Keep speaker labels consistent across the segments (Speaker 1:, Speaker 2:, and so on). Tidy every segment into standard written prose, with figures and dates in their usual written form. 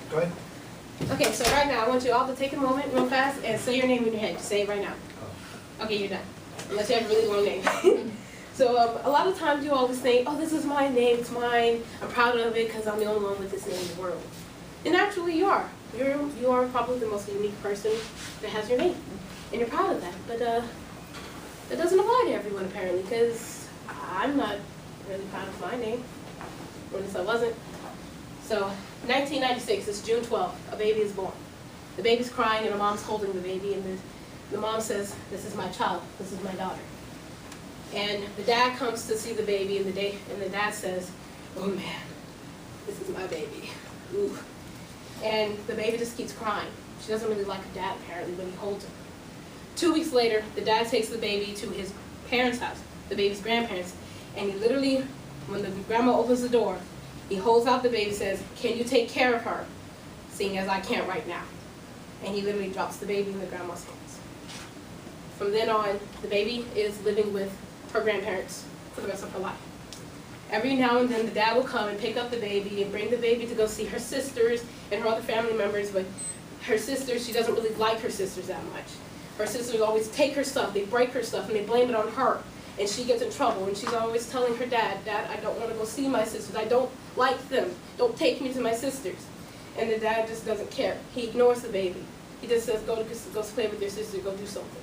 Speaker 1: Go ahead.
Speaker 2: Okay, so right now I want you all to take a moment real fast and say your name in your head. Just say it right now. Okay, you're done. Unless you have a really long name. So a lot of times you always think, oh, this is my name, it's mine. I'm proud of it because I'm the only one with this name in the world. And actually you are. You are probably the most unique person that has your name. And you're proud of that. But that doesn't apply to everyone apparently, because I'm not really proud of my name. Or at least I wasn't. So 1996, it's June 12th, a baby is born. The baby's crying and the mom's holding the baby, and the mom says, this is my child, this is my daughter. And the dad comes to see the baby, and the dad says, oh man, this is my baby. Ooh. And the baby just keeps crying. She doesn't really like her dad apparently, but he holds her. 2 weeks later, the dad takes the baby to his parents' house, the baby's grandparents, and he literally, when the grandma opens the door, he holds out the baby, says, can you take care of her, seeing as I can't right now? And he literally drops the baby in the grandma's hands. From then on, the baby is living with her grandparents for the rest of her life. Every now and then, the dad will come and pick up the baby and bring the baby to go see her sisters and her other family members, but her sisters, she doesn't really like her sisters that much. Her sisters always take her stuff, they break her stuff, and they blame it on her. And she gets in trouble, and she's always telling her dad, Dad, I don't want to go see my sisters. I don't like them. Don't take me to my sisters. And the dad just doesn't care. He ignores the baby. He just says, go play with your sister, go do something.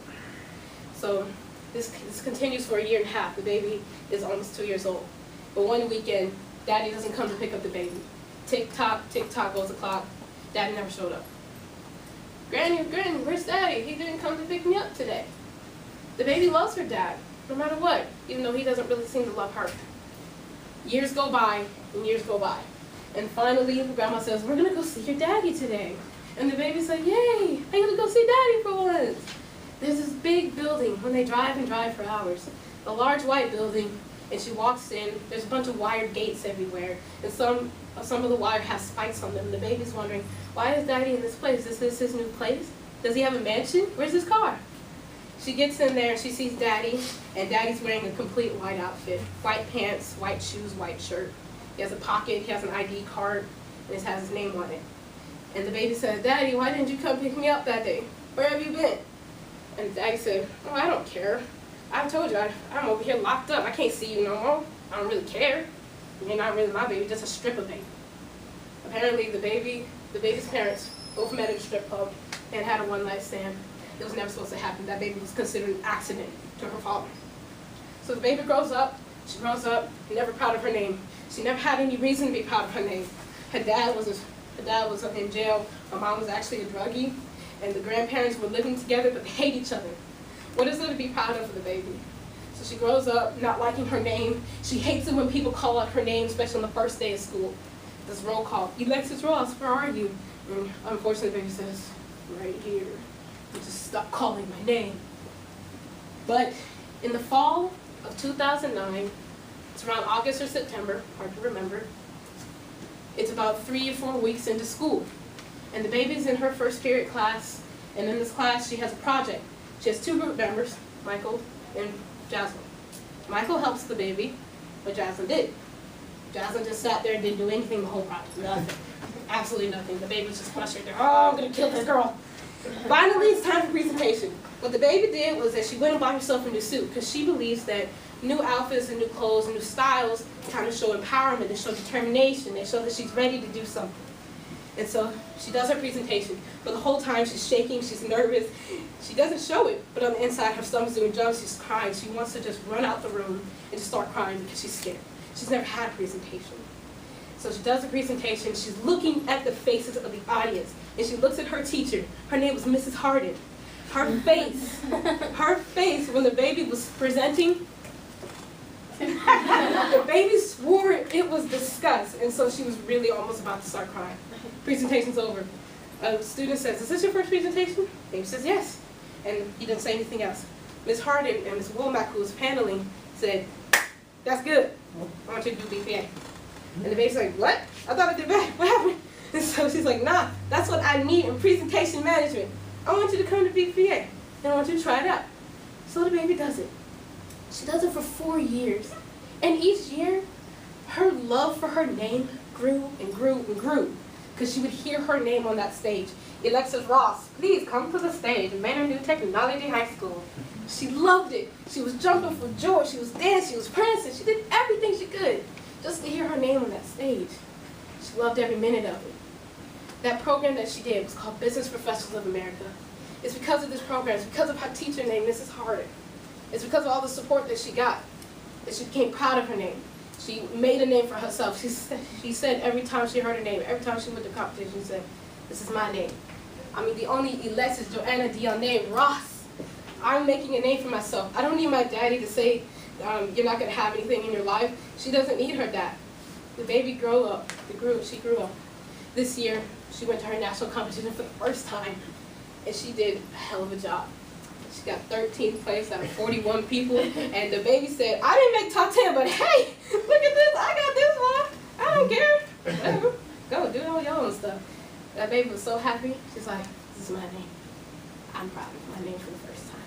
Speaker 2: So this continues for 1.5 years. The baby is almost 2 years old. But one weekend, Daddy doesn't come to pick up the baby. Tick-tock goes the clock. Daddy never showed up. Granny, where's Daddy? He didn't come to pick me up today. The baby loves her dad, no matter what, even though he doesn't really seem to love her. Years go by, and years go by. And finally, Grandma says, we're going to go see your daddy today. And the baby's like, yay, I'm going to go see Daddy for once. There's this big building when they drive and drive for hours. A large white building, and she walks in. There's a bunch of wired gates everywhere. And some of the wire has spikes on them. And the baby's wondering, why is Daddy in this place? Is this his new place? Does he have a mansion? Where's his car? She gets in there and she sees Daddy, and Daddy's wearing a complete white outfit. White pants, white shoes, white shirt. He has a pocket, he has an ID card, and it has his name on it. And the baby says, Daddy, why didn't you come pick me up that day? Where have you been? And Daddy said, oh, I don't care. I told you, I'm over here locked up. I can't see you no more. I don't really care. You're not really my baby, just a stripper baby. Apparently the baby's parents both met at a strip club and had a one-night stand. It was never supposed to happen. That baby was considered an accident to her father. So the baby grows up. She grows up, never proud of her name. She never had any reason to be proud of her name. Her dad was in jail. Her mom was actually a druggie. And the grandparents were living together, but they hate each other. What is there to be proud of for the baby? So she grows up not liking her name. She hates it when people call out her name, especially on the first day of school. This roll call, Elexis R, where are you? And unfortunately, the baby says, right here. You just stop calling my name. But in the fall of 2009, it's around August or September, hard to remember. It's about 3 or 4 weeks into school. And the baby's in her first period class, and in this class she has a project. She has 2 group members, Michael and Jasmine. Michael helps the baby, but Jasmine didn't. Jasmine just sat there and didn't do anything the whole project. Nothing. Absolutely nothing. The baby was just frustrated. Oh, I'm going to kill this girl. Finally, it's time for presentation. What the baby did was that she went and bought herself a new suit because she believes that new outfits and new clothes and new styles kind of show empowerment, they show determination, they show that she's ready to do something. And so she does her presentation, but the whole time she's shaking, she's nervous. She doesn't show it, but on the inside her stomach's doing jumps, she's crying. She wants to just run out the room and just start crying because she's scared. She's never had a presentation. So she does the presentation, she's looking at the faces of the audience, and she looks at her teacher. Her name was Mrs. Harden. Her face when the baby was presenting, the baby swore it was disgust, and so she was really almost about to start crying. Presentation's over. A student says, is this your first presentation? Baby says, yes. And he didn't say anything else. Ms. Harden and Ms. Womack, who was paneling, said, that's good. I want you to do BPA. And the baby's like, what? I thought I did bad. What happened? And so she's like, nah, that's what I need in presentation management. I want you to come to BPA, and I want you to try it out. So the baby does it. She does it for 4 years. And each year, her love for her name grew and grew and grew. because she would hear her name on that stage. Elexis Ross, please come to the stage, Manor New Technology High School. She loved it. She was jumping for joy. She was dancing. She was prancing. She did everything she could just to hear her name on that stage. She loved every minute of it. That program that she did was called Business Professionals of America. It's because of this program. It's because of her teacher named Mrs. Harder. It's because of all the support that she got that she became proud of her name. She made a name for herself. She said every time she heard her name, every time she went to competition, she said, this is my name. I mean, the only Elexis Joanna Dionne Ross. I'm making a name for myself. I don't need my daddy to say, you're not going to have anything in your life. She doesn't need her dad. The baby grew up. She grew up. This year, she went to her national competition for the first time, and she did a hell of a job. She got 13th place out of 41 people, and the baby said, I didn't make top 10, but hey, look at this, I got this one. I don't care. Whatever. Go, do all your own stuff. That baby was so happy. She's like, this is my name. I'm proud of my name for the first time.